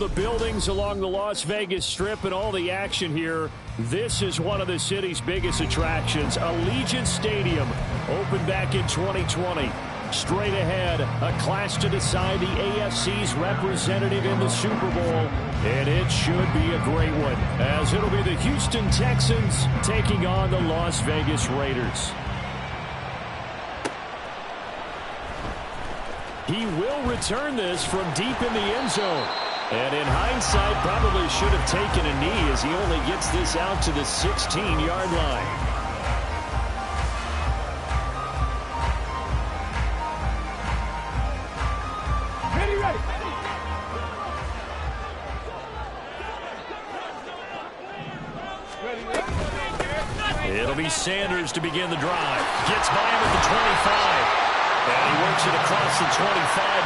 The buildings along the Las Vegas Strip and all the action here. This is one of the city's biggest attractions. Allegiant Stadium opened back in 2020. Straight ahead, a clash to decide the AFC's representative in the Super Bowl. And it should be a great one, as it'll be the Houston Texans taking on the Las Vegas Raiders. He will return this from deep in the end zone. And in hindsight, probably should have taken a knee as he only gets this out to the 16-yard line. It'll be Sanders to begin the drive. Gets by him at the 25. And he works it across the 25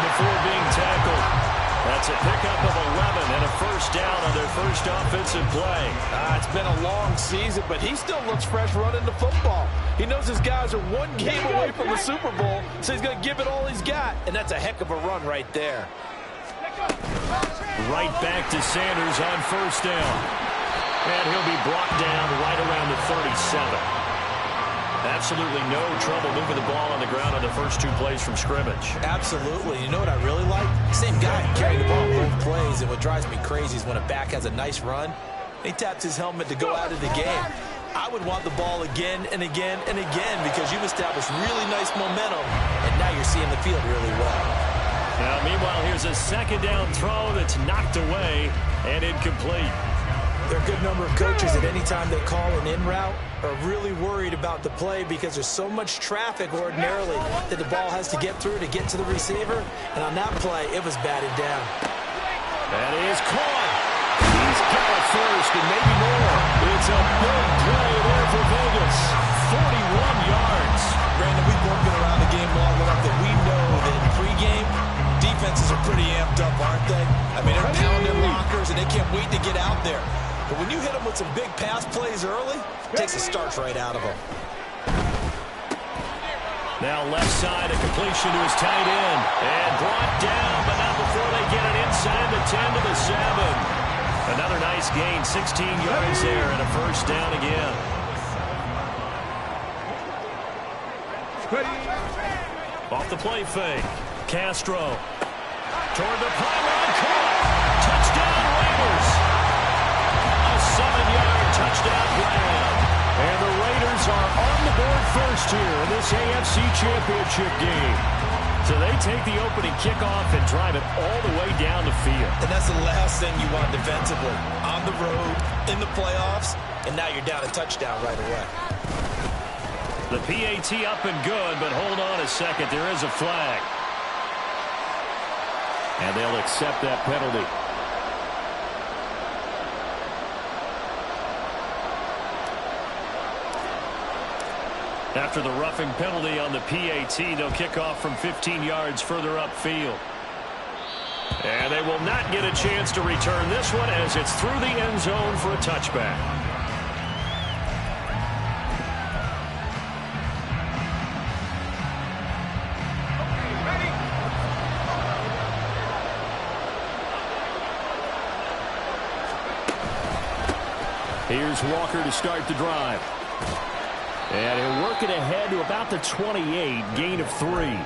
before being tackled. That's a pickup of 11 and a first down on their first offensive play. It's been a long season, but he still looks fresh running the football. He knows his guys are one game away from the Super Bowl, so he's going to give it all he's got, and that's a heck of a run right there. Right back to Sanders on first down. And he'll be brought down right around the 37. Absolutely no trouble moving the ball on the ground on the first two plays from scrimmage. Absolutely. You know what I really like? Same guy carrying the ball both plays, and what drives me crazy is when a back has a nice run, he taps his helmet to go out of the game. I would want the ball again and again and again because you've established really nice momentum, and now you're seeing the field really well. Now, meanwhile, here's a second down throw that's knocked away and incomplete. There are a good number of coaches at any time they call an in route are really worried about the play because there's so much traffic ordinarily that the ball has to get through to get to the receiver. And on that play, it was batted down. That is caught. He's got it first and maybe more. It's a big play there for Vegas. 41 yards. Brandon, we've both been around the game long enough that we know that in pregame, defenses are pretty amped up, aren't they? I mean, they're pounding lockers and they can't wait to get out there. But when you hit them with some big pass plays early, it takes the starch right out of them. Now left side, a completion to his tight end. And brought down, but not before they get it inside the 10 to the 7. Another nice gain, 16 yards there, and a first down again. Off the play fake. Castro. Toward the pylon, caught. Touchdown, Raiders. A 7-yard touchdown grab. And the Raiders are on the board first here in this AFC Championship game. So they take the opening kickoff and drive it all the way down the field. And that's the last thing you want defensively. On the road, in the playoffs, and now you're down a touchdown right away. The PAT up and good, but hold on a second. There is a flag. And they'll accept that penalty. After the roughing penalty on the PAT, they'll kick off from 15 yards further upfield. And they will not get a chance to return this one as it's through the end zone for a touchback. Here's Walker to start the drive. And he'll work it ahead to about the 28, gain of 3.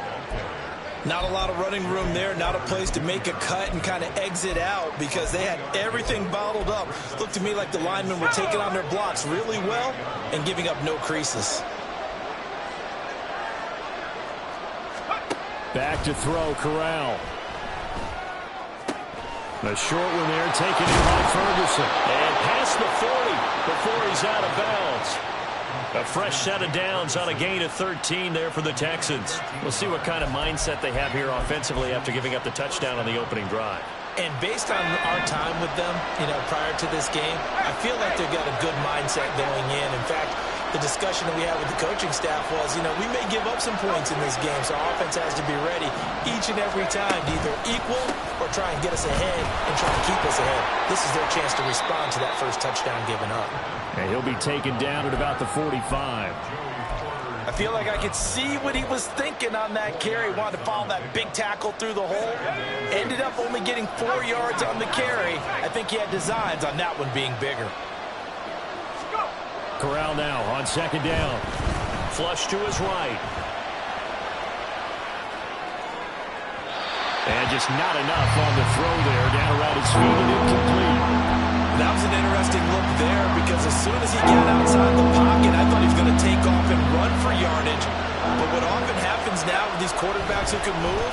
Not a lot of running room there, not a place to make a cut and kind of exit out because they had everything bottled up. Looked to me like the linemen were taking on their blocks really well and giving up no creases. Back to throw, Corral. The short one there taken in by Ferguson. And past the 40 before he's out of bounds. A fresh set of downs on a gain of 13 there for the Texans. We'll see what kind of mindset they have here offensively after giving up the touchdown on the opening drive. And based on our time with them, prior to this game, I feel like they've got a good mindset going in. In fact, the discussion that we had with the coaching staff was, we may give up some points in this game, so our offense has to be ready each and every time to either equal or try and get us ahead and try and keep us ahead. This is their chance to respond to that first touchdown given up. And he'll be taken down at about the 45. I feel like I could see what he was thinking on that carry. Wanted to follow that big tackle through the hole. Ended up only getting 4 yards on the carry. I think he had designs on that one being bigger. Corral now on second down. Flush to his right. And just not enough on the throw there. Down around his feet and incomplete. That was an interesting look there because as soon as he got outside the pocket, I thought he was going to take off and run for yardage. But what often happens now with these quarterbacks who can move,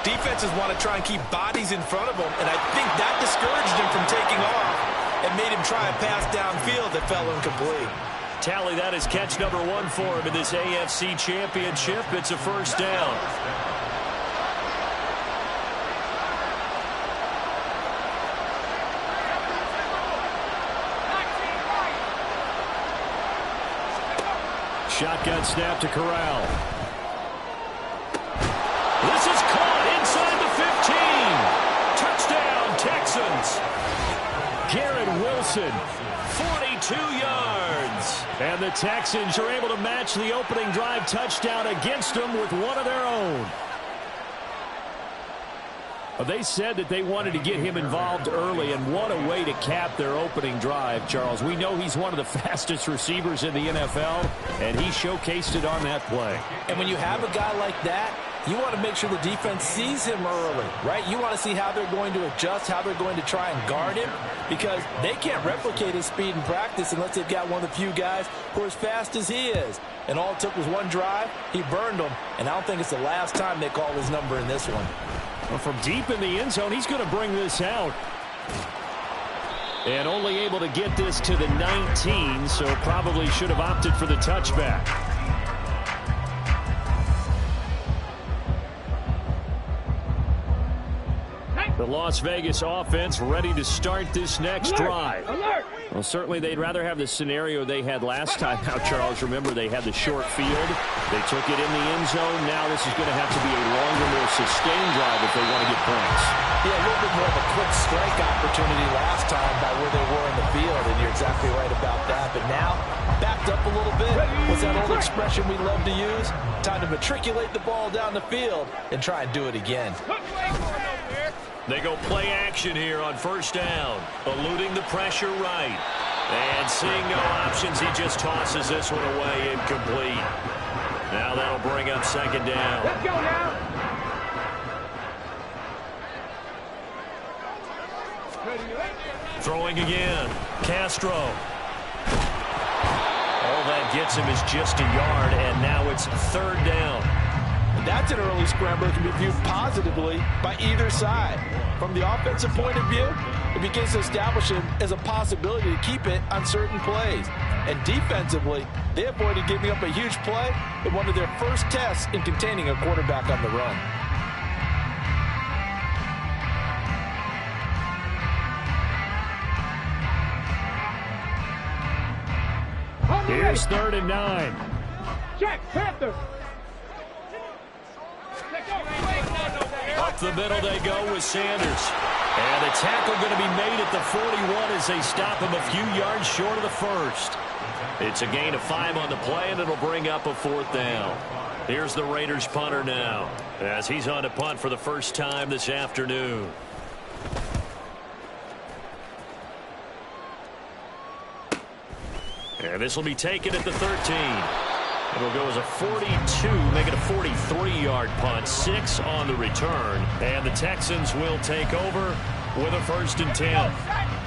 defenses want to try and keep bodies in front of them, and I think that discouraged him from taking off and made him try a pass downfield that fell incomplete. Tally that is catch number 1 for him in this AFC Championship. It's a first down. Shotgun snap to Corral. This is caught inside the 15. Touchdown, Texans. Garrett Wilson, 42 yards. And the Texans are able to match the opening drive touchdown against them with one of their own. They said that they wanted to get him involved early, and what a way to cap their opening drive, Charles. We know he's one of the fastest receivers in the NFL, and he showcased it on that play. And when you have a guy like that, you want to make sure the defense sees him early, right? You want to see how they're going to adjust, how they're going to try and guard him, because they can't replicate his speed in practice unless they've got one of the few guys who are as fast as he is. And all it took was one drive. He burned them, and I don't think it's the last time they call his number in this one. Well, from deep in the end zone, he's going to bring this out. And only able to get this to the 19, so probably should have opted for the touchback. The Las Vegas offense ready to start this next drive. Well, certainly they'd rather have the scenario they had last time out, Charles. Remember, they had the short field. They took it in the end zone. Now this is going to have to be a longer, more sustained drive if they want to get points. Yeah, a little bit more of a quick strike opportunity last time by where they were in the field, and you're exactly right about that. But now, backed up a little bit. What's that old expression we love to use? Time to matriculate the ball down the field and try and do it again. They go play action here on first down, eluding the pressure right. And seeing no options, he just tosses this one away incomplete. Now that'll bring up second down. Let's go now. Throwing again. Castro. All that gets him is just a yard, and now it's third down. That's an early scramble that can be viewed positively by either side. From the offensive point of view, it begins to establish him as a possibility to keep it on certain plays. And defensively, they avoided giving up a huge play in one of their first tests in containing a quarterback on the run. Here's 3rd and 9. Check, Panther. Up the middle they go with Sanders. And a tackle going to be made at the 41 as they stop him a few yards short of the first. It's a gain of 5 on the play, and it'll bring up a 4th down. Here's the Raiders punter now, as he's on to punt for the first time this afternoon. And this will be taken at the 13. It'll go as a 42, make it a 43-yard punt, 6 on the return. And the Texans will take over with a 1st and 10.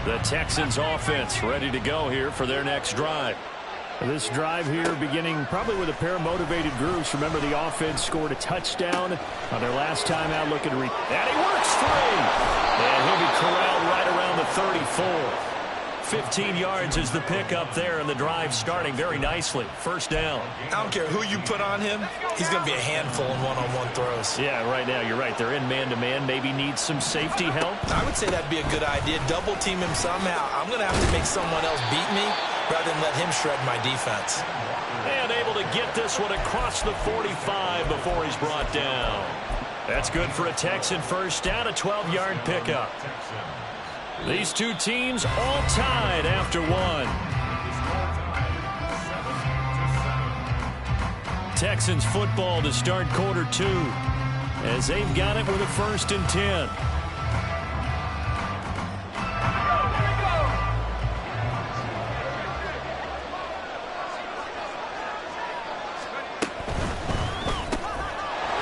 The Texans offense ready to go here for their next drive. This drive here beginning probably with a pair of motivated groups. Remember, the offense scored a touchdown on their last time out looking to and he works free. And he'll be corralled right around the 34. 15 yards is the pickup there, and the drive starting very nicely. First down. I don't care who you put on him. He's going to be a handful in one-on-one throws. Yeah, right now you're right. They're in man-to-man. Maybe need some safety help. I would say that'd be a good idea. Double team him somehow. I'm going to have to make someone else beat me rather than let him shred my defense. And able to get this one across the 45 before he's brought down. That's good for a Texan first down, a 12-yard pickup. These two teams all tied after one. Texans football to start quarter 2 as they've got it with a 1st and 10.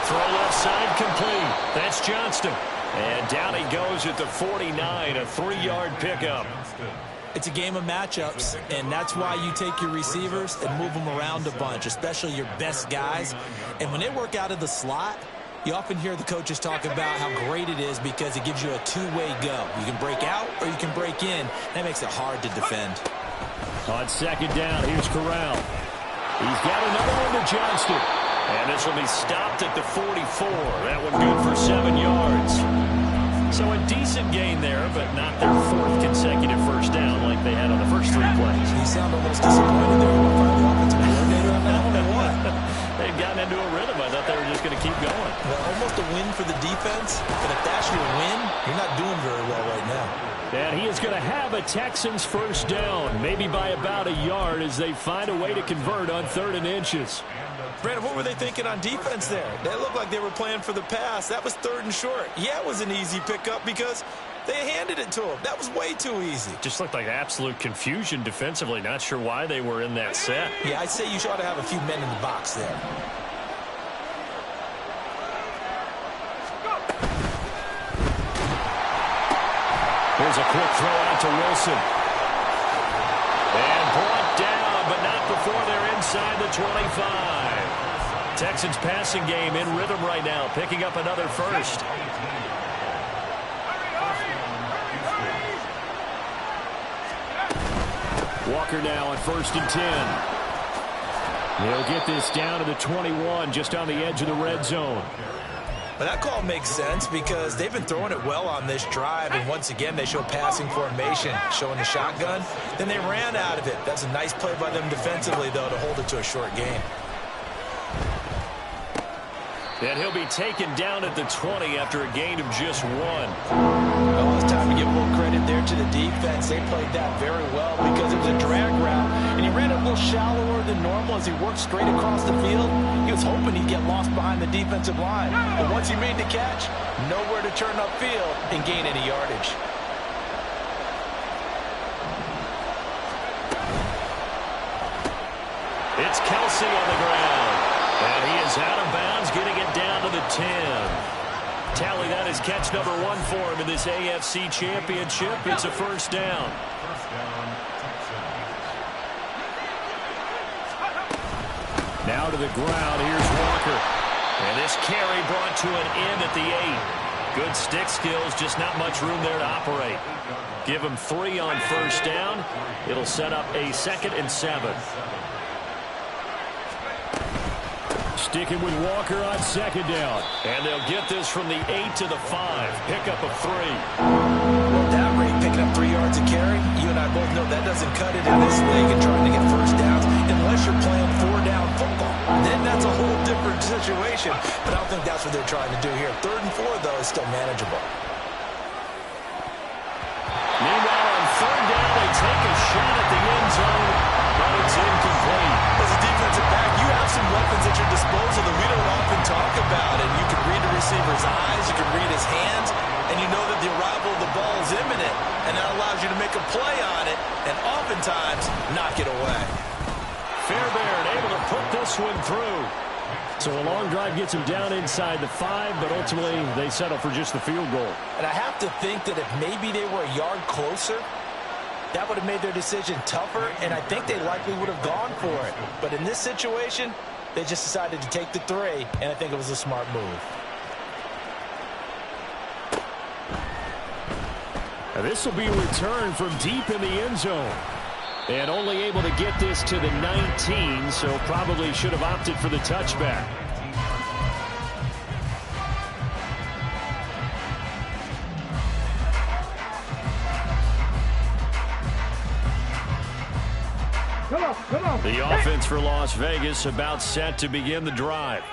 Throw left side complete. That's Johnston. And down he goes at the 49, a 3-yard pickup. It's a game of matchups, and that's why you take your receivers and move them around a bunch, especially your best guys. And when they work out of the slot, you often hear the coaches talk about how great it is because it gives you a two-way go. You can break out or you can break in. That makes it hard to defend. On 2nd down, here's Corral. He's got another one to Johnston. And this will be stopped at the 44. That one good for 7 yards. So a decent gain there, but not their 4th consecutive first down like they had on the first 3 plays. You sound almost disappointed there. You want to find the offensive coordinator on that one or what? They've gotten into a rhythm. I thought they were just going to keep going. Well, almost a win for the defense, but if that's your win, you're not doing very well right now. And he is going to have a Texans first down, maybe by about a yard as they find a way to convert on 3rd and inches. Brandon, what were they thinking on defense there? They looked like they were playing for the pass. That was 3rd and short. Yeah, it was an easy pickup because they handed it to him. That was way too easy. Just looked like absolute confusion defensively. Not sure why they were in that set. Yeah, I'd say you ought to have a few men in the box there. Here's a quick throw out to Wilson. And brought down, but not before they're inside the 25. Texans passing game in rhythm right now, picking up another first. Walker now on 1st and 10. He'll get this down to the 21, just on the edge of the red zone. But that call makes sense because they've been throwing it well on this drive, and once again they show passing formation, showing the shotgun. Then they ran out of it. That's a nice play by them defensively, though, to hold it to a short game. And he'll be taken down at the 20 after a gain of just 1. Well, it's time to give a little credit there to the defense. They played that very well because it was a drag route, and he ran a little shallower than normal as he worked straight across the field. He was hoping he'd get lost behind the defensive line. But once he made the catch, nowhere to turn upfield and gain any yardage. It's Kelsey on the ground. And he is out of bounds, getting it down to the 10. Tally, that is catch number 1 for him in this AFC Championship. It's a first down. Now to the ground. Here's Walker. And this carry brought to an end at the 8. Good stick skills, just not much room there to operate. Give him 3 on first down. It'll set up a 2nd and 7. Sticking with Walker on 2nd down. And they'll get this from the 8 to the 5. Pickup of 3. Well, that rate, picking up 3 yards a carry, you and I both know that doesn't cut it in this league and trying to get first downs unless you're playing 4-down football. Then that's a whole different situation. But I don't think that's what they're trying to do here. 3rd and 4, though, is still manageable. Meanwhile, on 3rd down, they take a shot at the end zone, but it's incomplete. As a defensive back, you have some weapons at your disposal that we don't often talk about, and you can read the receiver's eyes, you can read his hands, and you know that the arrival of the ball is imminent, and that allows you to make a play on it, and oftentimes knock it away. Fairbairn able to put this one through. So a long drive gets him down inside the 5, but ultimately they settle for just the field goal. And I have to think that if maybe they were a yard closer, that would have made their decision tougher, and I think they likely would have gone for it. But in this situation, they just decided to take the 3, and I think it was a smart move. Now this will be a return from deep in the end zone. And only able to get this to the 19, so probably should have opted for the touchback. Come on. The offense for Las Vegas about set to begin the drive.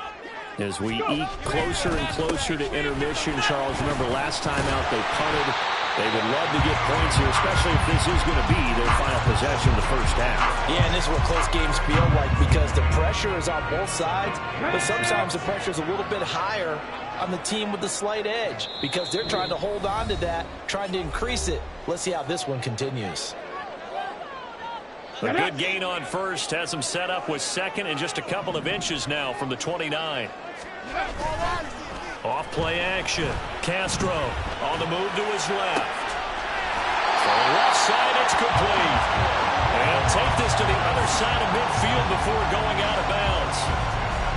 As we eke closer and closer to intermission, Charles, remember last time out they punted They would love to get points here, especially if this is going to be their final possession of the first half. Yeah, and this is what close games feel like because the pressure is on both sides, but sometimes the pressure is a little bit higher on the team with the slight edge because they're trying to hold on to that, trying to increase it. Let's see how this one continues. A good gain on first has them set up with second and just a couple of inches now from the 29. Off play action. Castro on the move to his left. For the left side, it's complete. And take this to the other side of midfield before going out of bounds.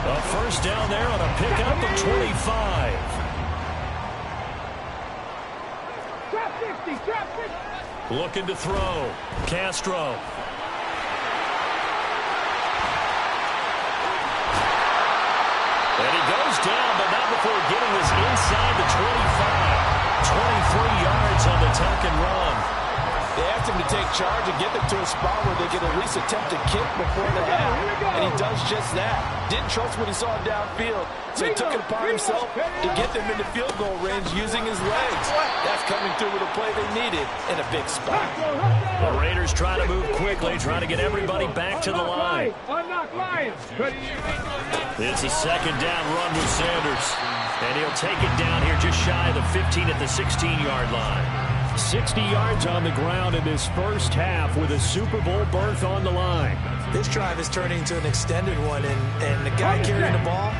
A first down there on a pickup of 25. Looking to throw. Castro. And he goes down, but not before getting this inside the 25. 23 yards on the tuck and run. They asked him to take charge and get them to a spot where they could at least attempt to kick before the half. And he does just that. Didn't trust what he saw downfield, so he took it upon himself to get them into field goal range using his legs. That's coming through with a play they needed in a big spot. The Raiders trying to move quickly, trying to get everybody back to the line. It's a second down run with Sanders. And he'll take it down here just shy of the 15 at the 16-yard line. 60 yards on the ground in this first half with a Super Bowl berth on the line. This drive is turning into an extended one, and the guy carrying the ball,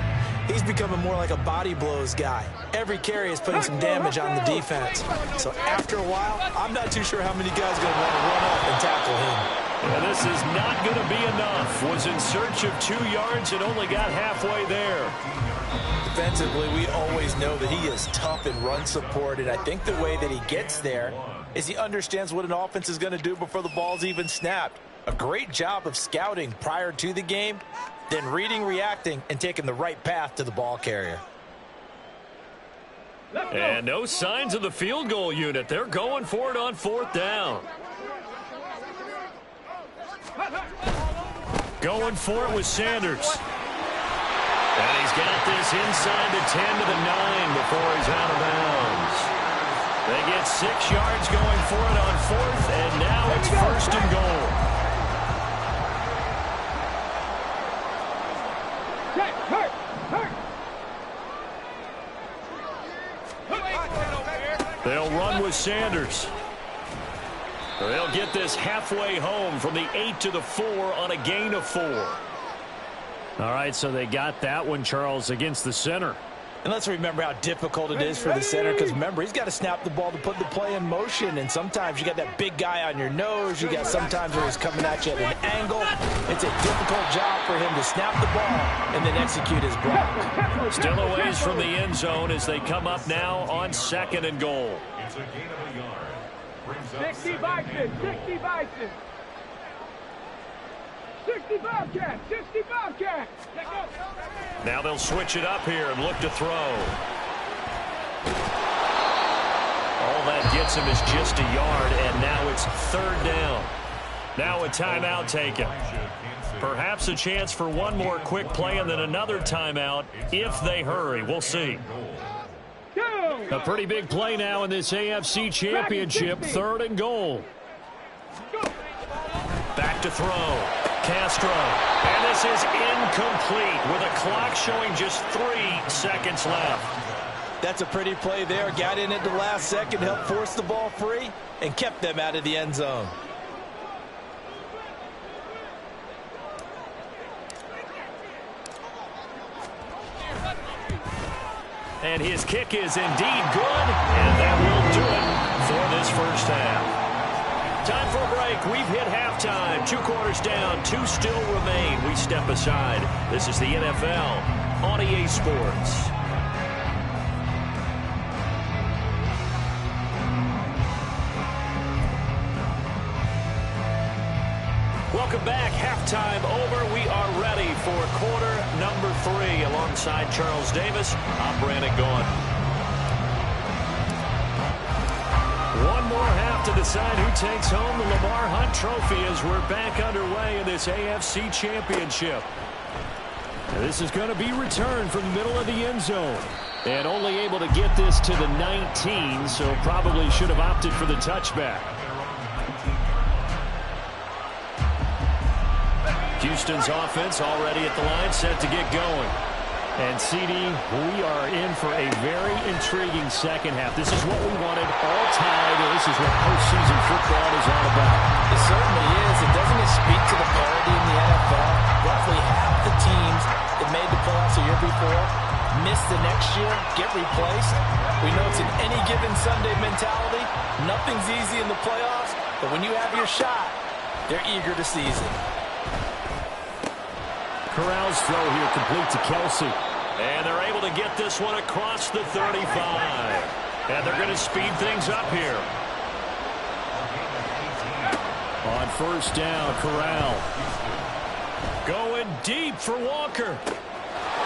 he's becoming more like a body blows guy. Every carry is putting some damage on the defense. So after a while, I'm not too sure how many guys are going to want to run up and tackle him. And this is not going to be enough. Was in search of 2 yards and only got halfway there. Defensively, we always know that he is tough in run support, and I think the way that he gets there is he understands what an offense is going to do before the ball's even snapped. A great job of scouting prior to the game, then reading, reacting, and taking the right path to the ball carrier. And no signs of the field goal unit. They're going for it on fourth down. Going for it with Sanders. And he's got this inside the 10 to the 9 before he's out of bounds. They get 6 yards going for it on fourth, and now it's first and goal. They'll run with Sanders. They'll get this halfway home from the 8 to the 4 on a gain of 4. All right, so they got that one, Charles, against the center. And let's remember how difficult it is for the center, because remember, he's got to snap the ball to put the play in motion, and sometimes you got that big guy on your nose. You got sometimes where he's coming at you at an angle. It's a difficult job for him to snap the ball and then execute his block. Still a ways from the end zone as they come up now on second and goal. It's a gain of a yard. 60 Bison, 60 Bison. 60 Bobcat, 60 Bobcat. Now they'll switch it up here and look to throw. All that gets him is just a yard, and now it's third down. Now a timeout taken. Perhaps a chance for one more quick play and then another timeout if they hurry. We'll see. A pretty big play now in this AFC Championship, third and goal. Back to throw. Castro. And this is incomplete with a clock showing just 3 seconds left. That's a pretty play there. Got in at the last second, helped force the ball free, and kept them out of the end zone. And his kick is indeed good, and that will do it for this first half. Time for a break. We've hit halftime. 2 quarters down. 2 still remain. We step aside. This is the NFL on EA Sports. Welcome back. Halftime over. We are ready for quarter number 3. Alongside Charles Davis, I'm Brandon Gaudin. One more half to decide who takes home the Lamar Hunt Trophy as we're back underway in this AFC Championship. This is going to be returned from the middle of the end zone. And only able to get this to the 19, so probably should have opted for the touchback. Houston's offense already at the line, set to get going. And, CD, we are in for a very intriguing second half. This is what we wanted all time. This is what postseason football is all about. It certainly is. And doesn't it speak to the parity in the NFL? Roughly half the teams that made the playoffs the year before miss the next year, get replaced. We know it's an any given Sunday mentality. Nothing's easy in the playoffs, but when you have your shot, they're eager to seize it. Corral's throw here complete to Kelsey. And they're able to get this one across the 35. And they're going to speed things up here. On first down, Corral. Going deep for Walker.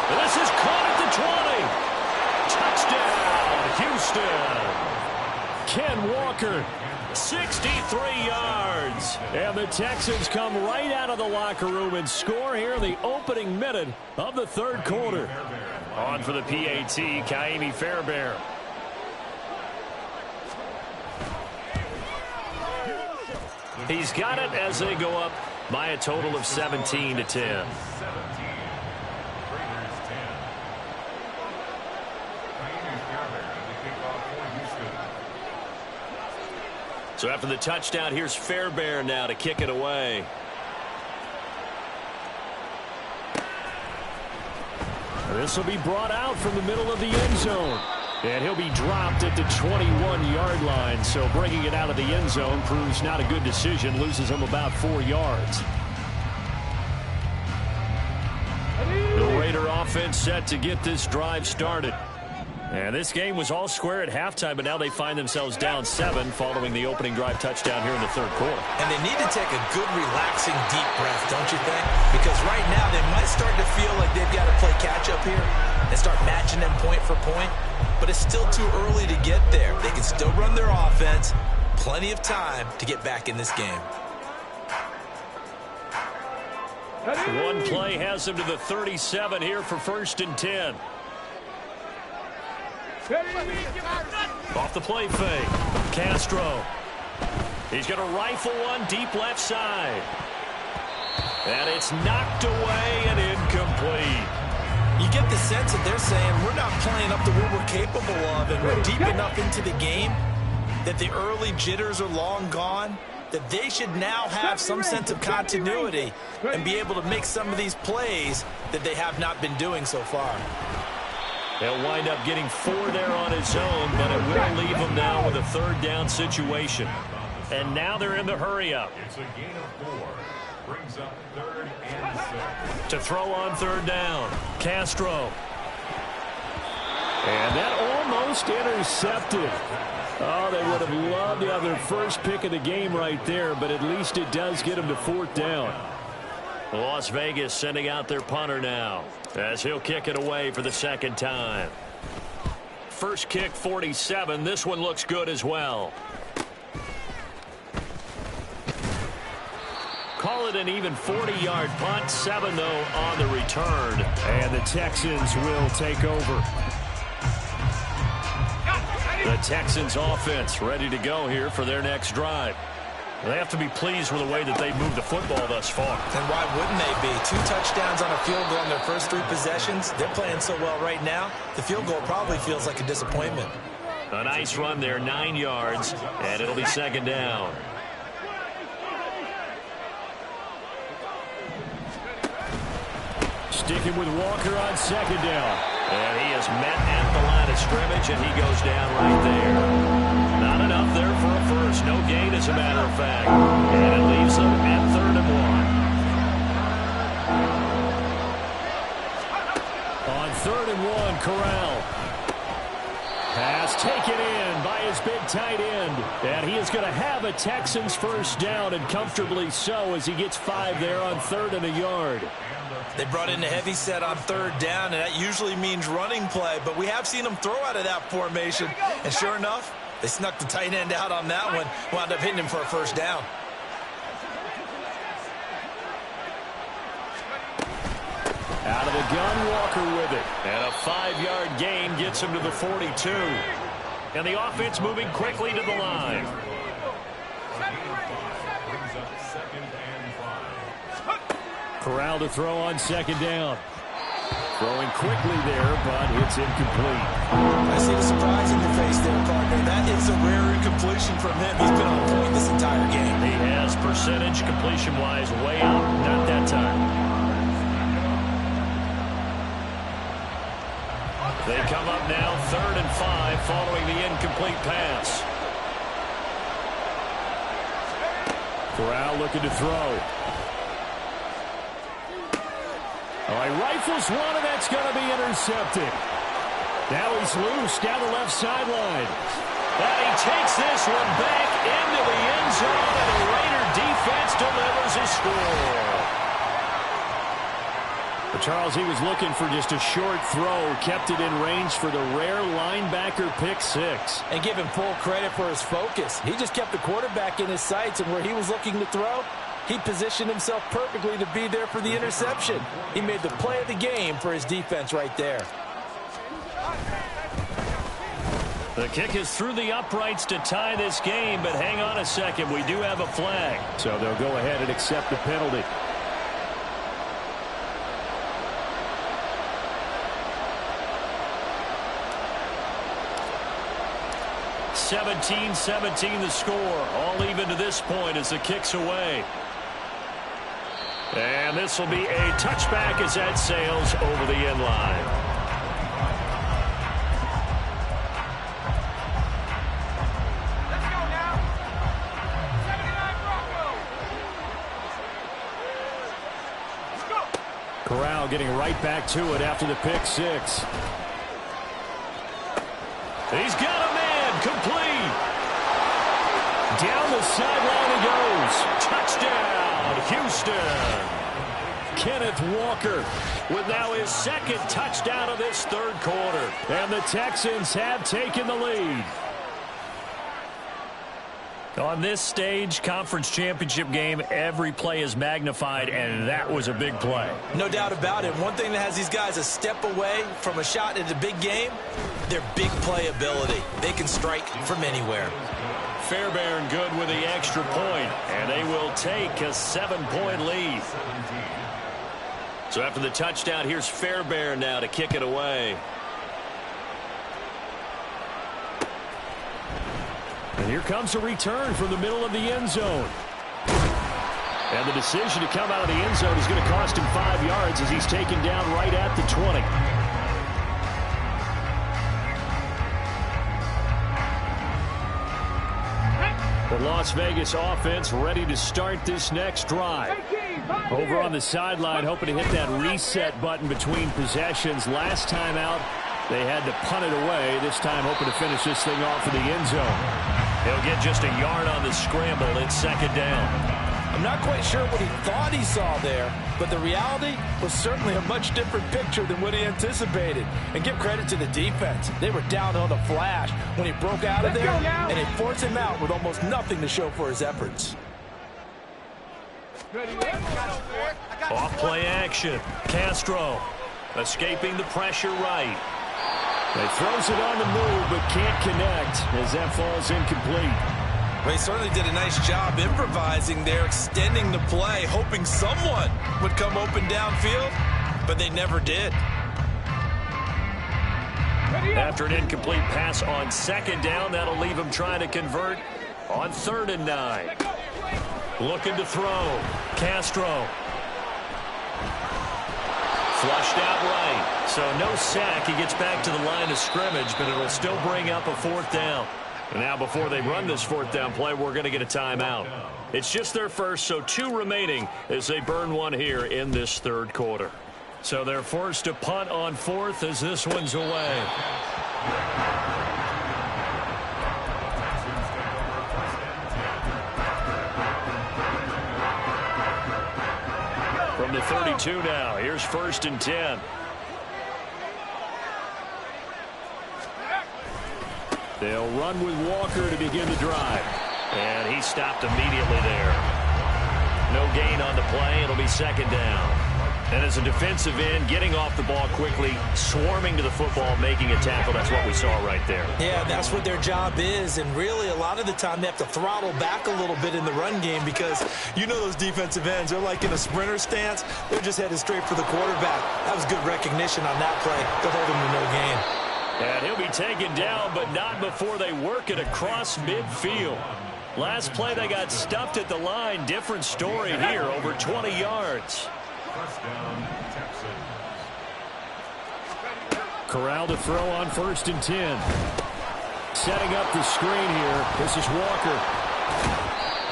This is caught at the 20. Touchdown, Houston. Ken Walker, 63 yards. And the Texans come right out of the locker room and score here in the opening minute of the third quarter. On for the PAT, Ka'imi Fairbairn. He's got it as they go up by a total of 17-10. So after the touchdown, here's Fairbairn now to kick it away. This will be brought out from the middle of the end zone. And he'll be dropped at the 21-yard line. So bringing it out of the end zone proves not a good decision. Loses him about 4 yards. The Raider offense set to get this drive started. And this game was all square at halftime, but now they find themselves down 7 following the opening drive touchdown here in the third quarter. And they need to take a good, relaxing, deep breath, don't you think? Because right now they might start to feel like they've got to play catch-up here and start matching them point for point. But it's still too early to get there. They can still run their offense. Plenty of time to get back in this game. One play has them to the 37 here for 1st and 10. Off the play fake. Castro. He's going to rifle one deep left side. And it's knocked away and incomplete. You get the sense that they're saying we're not playing up to what we're capable of, and we're deep enough into the game that the early jitters are long gone, that they should now have some sense of continuity and be able to make some of these plays that they have not been doing so far. They'll wind up getting 4 there on his own, but it will leave them now with a third down situation. And now they're in the hurry-up. It's a gain of 4. Brings up 3rd and 6. To throw on third down, Castro. And that almost intercepted. Oh, they would have loved to have their first pick of the game right there, but at least it does get them to 4th down. Las Vegas sending out their punter now as he'll kick it away for the second time. First kick 47. This one looks good as well. Call it an even 40-yard punt. 7, though, on the return. And the Texans will take over. The Texans offense ready to go here for their next drive. They have to be pleased with the way that they've moved the football thus far. And why wouldn't they be? 2 touchdowns on a field goal in their first 3 possessions. They're playing so well right now, the field goal probably feels like a disappointment. A nice run there, 9 yards, and it'll be second down. Sticking with Walker on second down. And he is met at the line of scrimmage, and he goes down right there. Not enough there for a first. No gain, as a matter of fact. And it leaves them at 3rd and 1. On 3rd and 1, Corral. Pass taken in by his big tight end. And he is going to have a Texans first down, and comfortably so, as he gets 5 there on 3rd and a yard. They brought in a heavy set on 3rd down, and that usually means running play, but we have seen them throw out of that formation. And sure enough, they snuck the tight end out on that one, wound up hitting him for a first down. Out of the gun, Walker with it. And a 5-yard gain gets him to the 42. And the offense moving quickly to the line. Corral to throw on second down. Throwing quickly there, but it's incomplete. I see the surprise in your face there, partner. That is a rare incompletion from him. He's been on point this entire game. He has percentage completion-wise way up. Not that time. They come up now 3rd and 5 following the incomplete pass. Corral looking to throw. All right, rifles one, and that's going to be intercepted. Now he's loose down the left sideline. And he takes this one back into the end zone, and the Raider defense delivers a score. But Charles, he was looking for just a short throw, kept it in range for the rare linebacker pick 6. And give him full credit for his focus. He just kept the quarterback in his sights, and where he was looking to throw, he positioned himself perfectly to be there for the interception. He made the play of the game for his defense right there. The kick is through the uprights to tie this game, but hang on a second. We do have a flag. So they'll go ahead and accept the penalty. (17-17) the score. All even to this point as the kick's away. And this will be a touchback as that sails over the end line. Let's go now. 79 Broncos. Let's go. Corral getting right back to it after the pick 6. He's got a man complete. Down the sideline he goes. Touchdown, Houston. Kenneth Walker With now his 2nd touchdown of this 3rd quarter. And the Texans have taken the lead. On this stage, conference championship game, every play is magnified, and that was a big play. No doubt about it. One thing that has these guys a step away from a shot at a big game, their big play ability. They can strike from anywhere. Fairbairn good with the extra point, and they will take a 7-point lead. So after the touchdown, here's Fairbairn now to kick it away. And here comes a return from the middle of the end zone. And the decision to come out of the end zone is going to cost him 5 yards as he's taken down right at the 20. The Las Vegas offense ready to start this next drive. Over on the sideline, hoping to hit that reset button between possessions. Last time out, they had to punt it away. This time hoping to finish this thing off in the end zone. He'll get just a yard on the scramble. It's 2nd down. I'm not quite sure what he thought he saw there, but the reality was certainly a much different picture than what he anticipated. And give credit to the defense. They were down on the flash when he broke out of there, and they forced him out with almost nothing to show for his efforts. Off play action. Castro escaping the pressure right. He throws it on the move, but can't connect as that falls incomplete. Well, he certainly did a nice job improvising there, extending the play, hoping someone would come open downfield, but they never did. After an incomplete pass on 2nd down, that'll leave him trying to convert on 3rd and 9. Looking to throw. Castro. Flushed out right. So no sack. He gets back to the line of scrimmage, but it'll still bring up a 4th down. And now before they run this 4th down play, we're going to get a timeout. It's just their first, so 2 remaining as they burn one here in this 3rd quarter. So they're forced to punt on 4th as this one's away. From the 32 now, here's 1st and 10. They'll run with Walker to begin the drive. And he stopped immediately there. No gain on the play. It'll be 2nd down. And as a defensive end, getting off the ball quickly, swarming to the football, making a tackle, that's what we saw right there. Yeah, that's what their job is, and really a lot of the time they have to throttle back a little bit in the run game because you know those defensive ends, they're like in a sprinter stance. They're just headed straight for the quarterback. That was good recognition on that play to hold him to no gain. And he'll be taken down, but not before they work it across midfield. Last play, they got stuffed at the line. Different story here, over 20 yards. Corral to throw on 1st and 10. Setting up the screen here. This is Walker.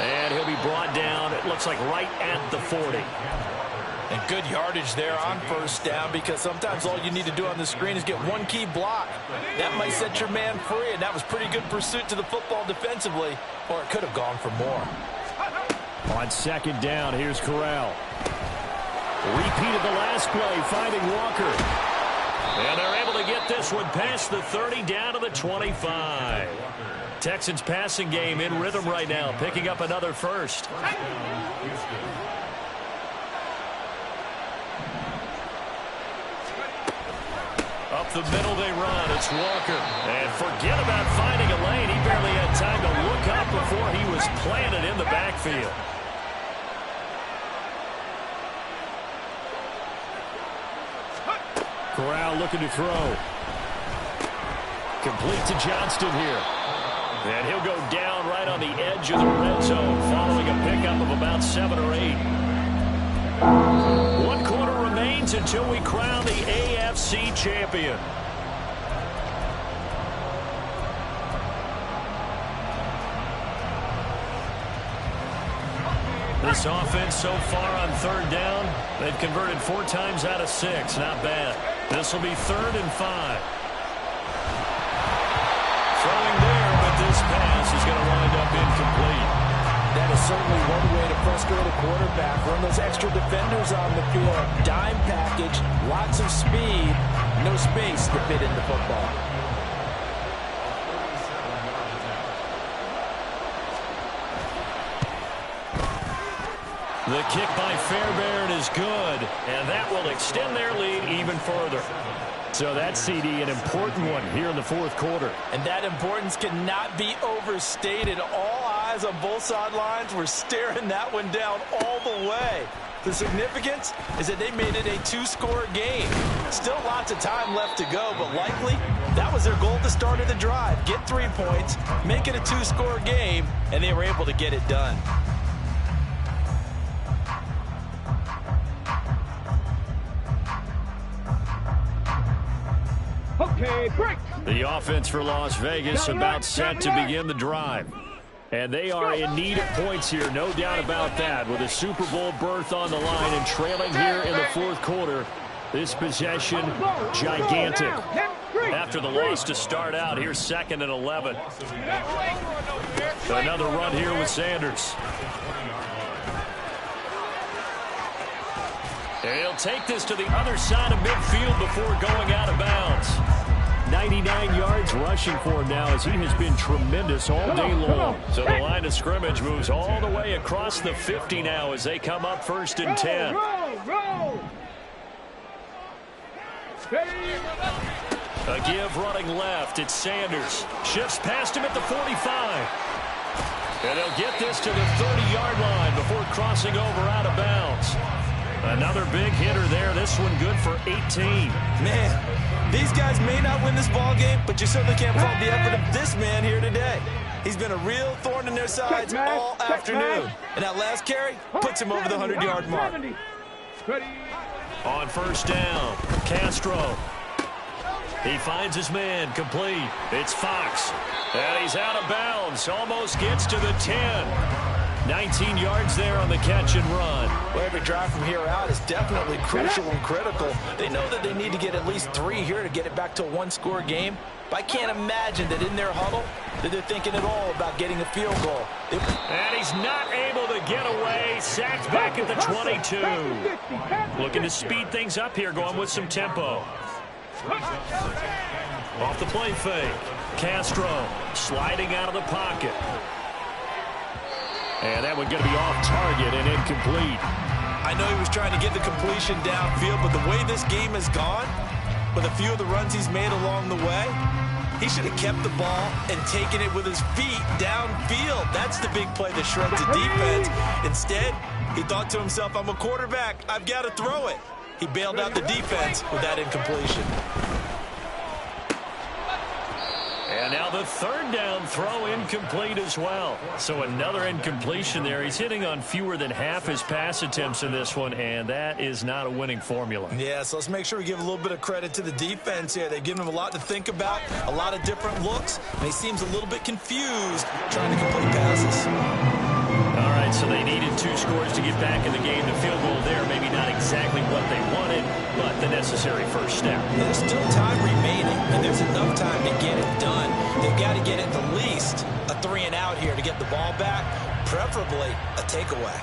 And he'll be brought down, it looks like right at the 40. And good yardage there on 1st down because sometimes all you need to do on the screen is get one key block. That might set your man free, and that was pretty good pursuit to the football defensively, or it could have gone for more. On 2nd down, here's Corral. Repeated the last play, finding Walker. And they're able to get this one past the 30 down to the 25. Texans passing game in rhythm right now, picking up another first. Up the middle they run. It's Walker. And forget about finding a lane. He barely had time to look up before he was planted in the backfield. Corral looking to throw. Complete to Johnston here. And he'll go down right on the edge of the red zone following a pickup of about 7 or 8. 1 quarter remains until we crown the AFC champion. This offense so far on 3rd down, they've converted 4 times out of 6. Not bad. This will be 3rd and 5. Throwing there, but this pass is going to wind up incomplete. That is certainly one way to frustrate a quarterback. Run those extra defenders on the field. Dime package, lots of speed, no space to fit in the football. The kick by Fairbairn is good, and that will extend their lead even further. So that CD, an important one here in the 4th quarter. And that importance cannot be overstated. All eyes on both sidelines were staring that one down all the way. The significance is that they made it a 2-score game. Still lots of time left to go, but likely that was their goal at the start of the drive. Get 3 points, make it a 2-score game, and they were able to get it done. Okay, break. The offense for Las Vegas about set to begin the drive. And they are in need of points here, no doubt about that. With a Super Bowl berth on the line and trailing here in the 4th quarter, this possession gigantic. After the loss to start out, here's 2nd and 11. Another run here with Sanders. And he'll take this to the other side of midfield before going out of bounds. 99 yards rushing for him now as he has been tremendous all day long. So the line of scrimmage moves all the way across the 50 now as they come up 1st and 10. Roll. A give running left. It's Sanders. Shifts past him at the 45. And he'll get this to the 30-yard line before crossing over out of bounds. Another big hitter there. This one good for 18. Man, these guys may not win this ball game, but you certainly can't fault the effort of this man here today. He's been a real thorn in their sides all afternoon. And that last carry puts him over the 100-yard mark. On 1st down, Castro. He finds his man, complete. It's Fox. And he's out of bounds. Almost gets to the 10. 19 yards there on the catch and run. Well, every drive from here out is definitely crucial and critical. They know that they need to get at least 3 here to get it back to a 1-score game. But I can't imagine that in their huddle that they're thinking at all about getting a field goal. And he's not able to get away. Sacked back at the 22. Looking to speed things up here, going with some tempo. Off the play fake. Castro sliding out of the pocket. And that one going to be off target and incomplete. I know he was trying to get the completion downfield, but the way this game has gone, with a few of the runs he's made along the way, he should have kept the ball and taken it with his feet downfield. That's the big play that shreds the defense. Instead, he thought to himself, I'm a quarterback. I've got to throw it. He bailed out the defense with that incompletion. And now the third down throw incomplete as well. So another incompletion there. He's hitting on fewer than half his pass attempts in this one, and that is not a winning formula. Yeah, so let's make sure we give a little bit of credit to the defense here. They've given him a lot to think about, a lot of different looks, and he seems a little bit confused trying to complete passes. All right, so they needed 2 scores to get back in the game. The field goal there, maybe not exactly what they wanted, but the necessary first step. There's still time remaining, and there's enough time to get it done. They've got to get at the least a 3-and-out here to get the ball back, preferably a takeaway.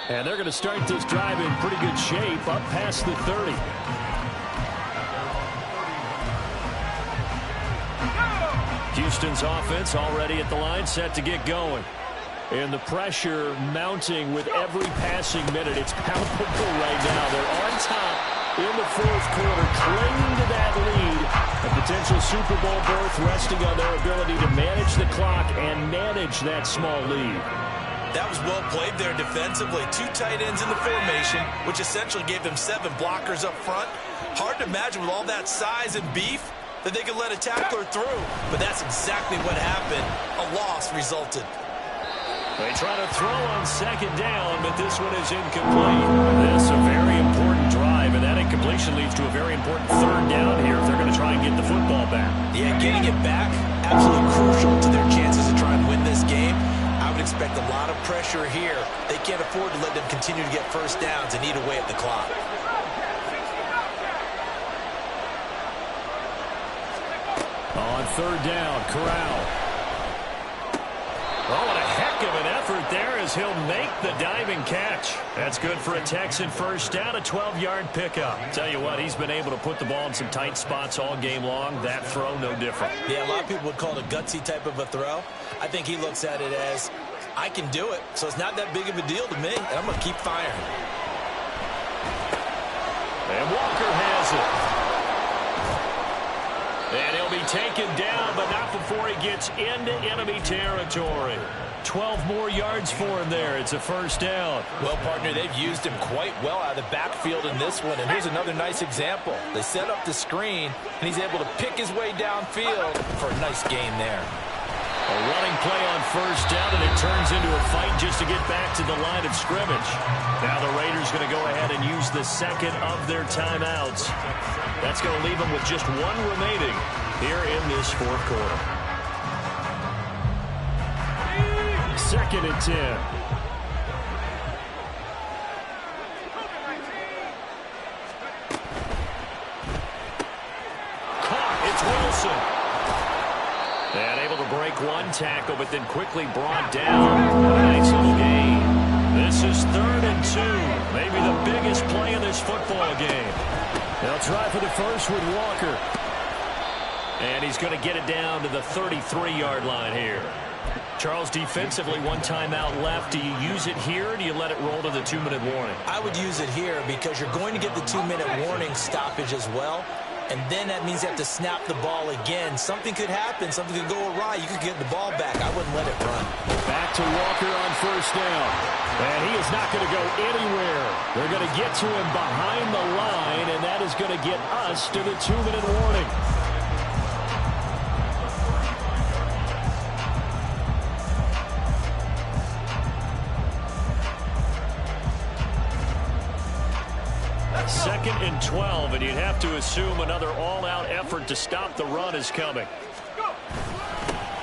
And they're going to start this drive in pretty good shape, up past the 30. Houston's offense already at the line, set to get going. And the pressure mounting with every passing minute. It's palpable right now. They're on top in the fourth quarter, clinging to that lead. A potential Super Bowl berth resting on their ability to manage the clock and manage that small lead. That was well played there defensively. 2 tight ends in the formation, which essentially gave them 7 blockers up front. Hard to imagine with all that size and beef that they could let a tackler through, but that's exactly what happened. A loss resulted. They try to throw on second down, but this one is incomplete. This a very important drive, and that incompletion leads to a very important third down here if they're going to try and get the football back. Yeah, getting it back, absolutely crucial to their chances to try and win this game. I would expect a lot of pressure here. They can't afford to let them continue to get first downs and eat away at the clock. On third down, Corral. Oh, what a heck of an effort there as he'll make the diving catch. That's good for a Texan first down, a 12-yard pickup. Tell you what, he's been able to put the ball in some tight spots all game long. That throw, no different. Yeah, a lot of people would call it a gutsy type of a throw. I think he looks at it as, I can do it, so it's not that big of a deal to me, and I'm going to keep firing. And Walker has it. And he'll be taken down, but not before he gets into enemy territory. 12 more yards for him there. It's a first down. Well, partner, they've used him quite well out of the backfield in this one. And here's another nice example. They set up the screen, and he's able to pick his way downfield for a nice gain there. A running play on first down, and it turns into a fight just to get back to the line of scrimmage. Now the Raiders going to go ahead and use the second of their timeouts. That's going to leave them with just 1 remaining here in this fourth quarter. 2nd and 10. Caught. It's Wilson. And able to break 1 tackle, but then quickly brought down. A nice little gain. This is 3rd and 2. Maybe the biggest play in this football game. They'll try for the first with Walker. And he's going to get it down to the 33-yard line here. Charles, defensively, 1 timeout left. Do you use it here, or do you let it roll to the 2-minute warning? I would use it here because you're going to get the 2-minute warning stoppage as well. And then that means you have to snap the ball again. Something could happen. Something could go awry. You could get the ball back. I wouldn't let it run. Back to Walker on first down. And he is not going to go anywhere. They're going to get to him behind the line, and that is going to get us to the 2-minute warning. Second and 12, and you'd have to assume another all-out effort to stop the run is coming.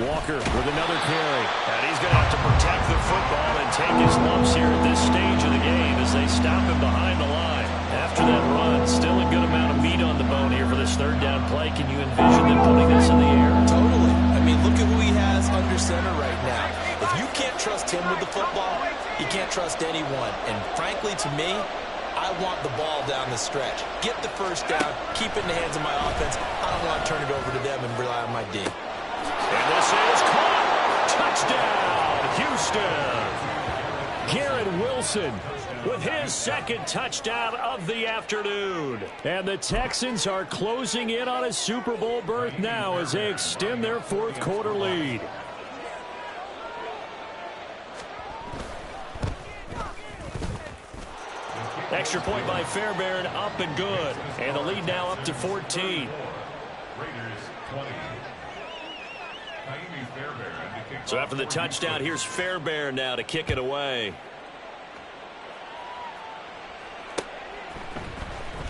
Walker with another carry. And he's going to have to protect the football and take his lumps here at this stage of the game as they stop him behind the line. After that run, still a good amount of meat on the bone here for this third down play. Can you envision them putting this in the air? Totally. I mean, look at who he has under center right now. If you can't trust him with the football, you can't trust anyone. And frankly, to me, I want the ball down the stretch. Get the first down, keep it in the hands of my offense. I don't want to turn it over to them and rely on my D. And this is caught. Touchdown, Houston. Garrett Wilson with his second touchdown of the afternoon. And the Texans are closing in on a Super Bowl berth now as they extend their fourth quarter lead. Extra point by Fairbairn, up and good. And the lead now up to 14. So after the touchdown, here's Fairbairn now to kick it away.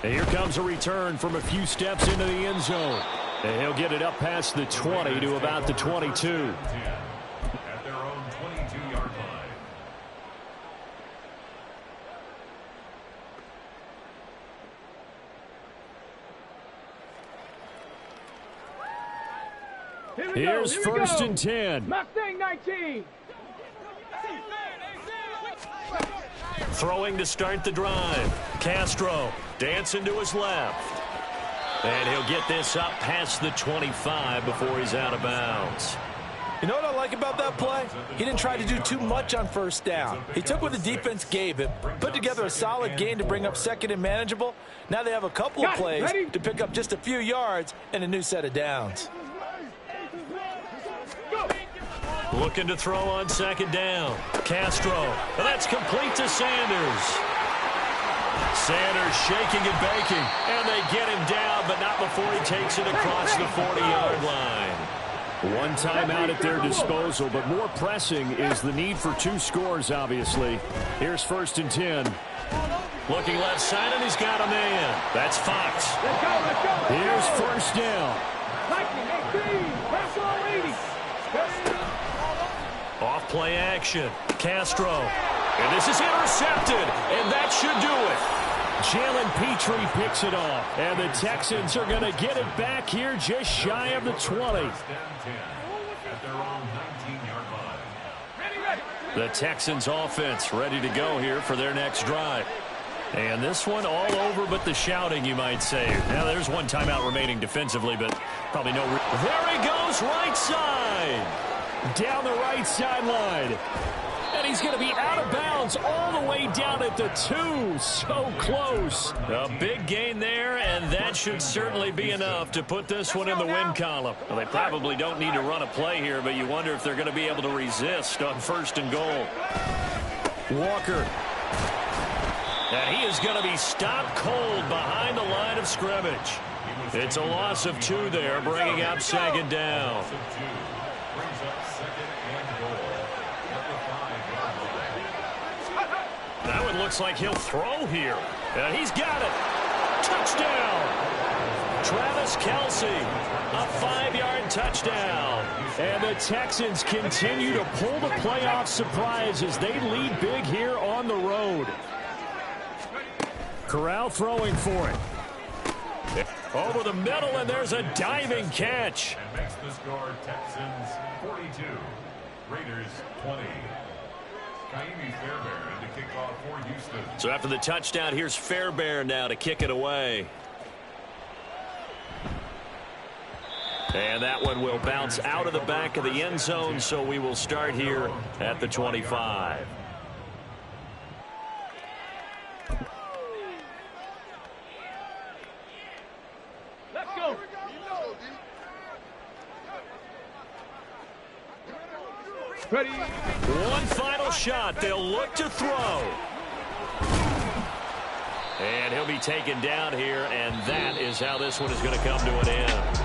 And here comes a return from a few steps into the end zone. And he'll get it up past the 20 to about the 22. At their own 22-yard line. Here's first and 10. Mustang 19. Throwing to start the drive. Castro dancing to his left. And he'll get this up past the 25 before he's out of bounds. You know what I like about that play? He didn't try to do too much on first down. He took what the defense gave him, put together a solid gain to bring up second and manageable. Now they have a couple of plays to pick up just a few yards and a new set of downs. Looking to throw on second down. Castro. And that's complete to Sanders. Sanders shaking and baking. And they get him down, but not before he takes it across the 40-yard line. One timeout at their disposal, but more pressing is the need for two scores, obviously. Here's first and 10. Looking left side, and he's got a man. That's Fox. Here's first down. Off play action. Castro. And this is intercepted, and that should do it. Jalen Petrie picks it off, and the Texans are going to get it back here just shy of the 20. The Texans offense ready to go here for their next drive. And this one all over but the shouting, you might say. Now there's one timeout remaining defensively, but probably no... There he goes, right side. Down the right sideline. And he's going to be out of bounds all the way down at the 2. So close. A big gain there, and that should certainly be enough to put this one in the win column. Well, they probably don't need to run a play here, but you wonder if they're going to be able to resist on first and goal. Walker. And he is going to be stopped cold behind the line of scrimmage. It's a loss of 2 there, bringing up second down. Now it looks like he'll throw here. And he's got it. Touchdown. Travis Kelce, a 5-yard touchdown. And the Texans continue to pull the playoff surprise as they lead big here on the road. Corral throwing for it. Over the middle, and there's a diving catch. And makes the score Texans 42, Raiders 20. Kaimi Fairbairn to kick off for Houston. So after the touchdown, here's Fairbairn now to kick it away. And that one will bounce out of the back of the end zone, so we will start here at the 25. Let's go. Ready. One final shot. They'll look to throw. And he'll be taken down here, and that is how this one is going to come to an end.